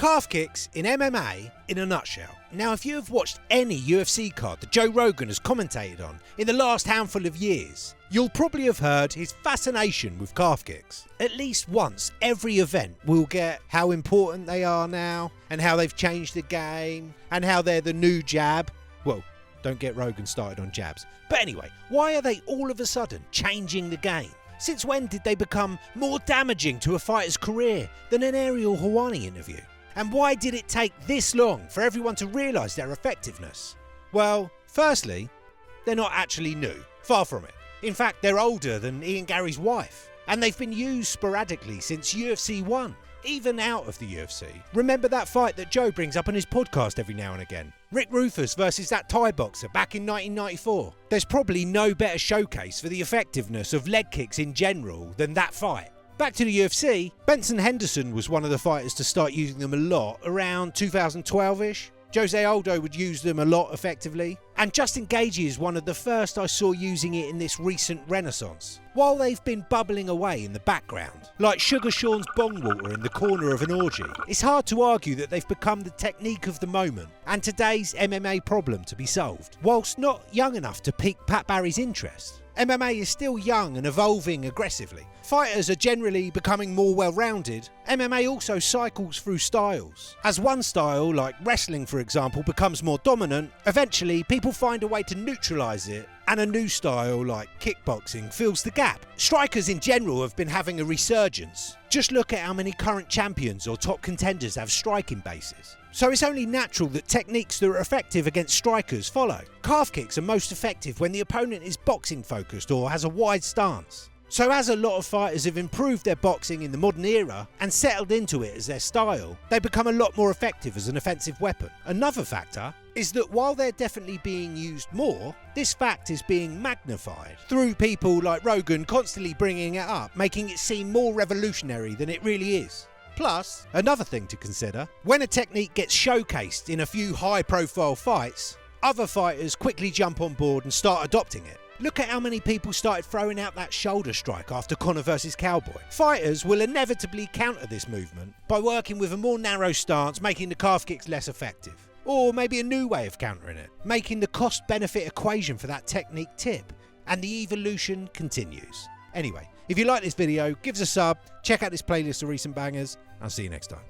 Calf kicks in MMA in a nutshell. Now, if you have watched any UFC card that Joe Rogan has commentated on in the last handful of years, you'll probably have heard his fascination with calf kicks. At least once every event will get how important they are now, and how they've changed the game, and how they're the new jab. Well, don't get Rogan started on jabs. But anyway, why are they all of a sudden changing the game? Since when did they become more damaging to a fighter's career than an Ariel Helwani interview? And why did it take this long for everyone to realise their effectiveness? Well, firstly, they're not actually new. Far from it. In fact, they're older than Ian Gary's wife. And they've been used sporadically since UFC 1, even out of the UFC. Remember that fight that Joe brings up on his podcast every now and again? Rick Rufus versus that Thai boxer back in 1994. There's probably no better showcase for the effectiveness of leg kicks in general than that fight. Back to the UFC, Benson Henderson was one of the fighters to start using them a lot around 2012-ish. Jose Aldo would use them a lot effectively, and Justin Gaethje is one of the first I saw using it in this recent renaissance. While they've been bubbling away in the background, like Sugar Sean's bong water in the corner of an orgy, it's hard to argue that they've become the technique of the moment and today's MMA problem to be solved. Whilst not young enough to pique Pat Barry's interest, MMA is still young and evolving aggressively. Fighters are generally becoming more well-rounded. MMA also cycles through styles. As one style, like wrestling for example, becomes more dominant, eventually people find a way to neutralise it, and a new style, like kickboxing, fills the gap. Strikers in general have been having a resurgence. Just look at how many current champions or top contenders have striking bases. So it's only natural that techniques that are effective against strikers follow. Calf kicks are most effective when the opponent is boxing focused or has a wide stance. So as a lot of fighters have improved their boxing in the modern era and settled into it as their style, they become a lot more effective as an offensive weapon. Another factor is that while they're definitely being used more, this fact is being magnified through people like Rogan constantly bringing it up, making it seem more revolutionary than it really is. Plus, another thing to consider, when a technique gets showcased in a few high-profile fights, other fighters quickly jump on board and start adopting it. Look at how many people started throwing out that shoulder strike after Conor vs Cowboy. Fighters will inevitably counter this movement by working with a more narrow stance, making the calf kicks less effective. Or maybe a new way of countering it, making the cost-benefit equation for that technique tip, and the evolution continues. Anyway, if you like this video, give us a sub, check out this playlist of recent bangers, I'll see you next time.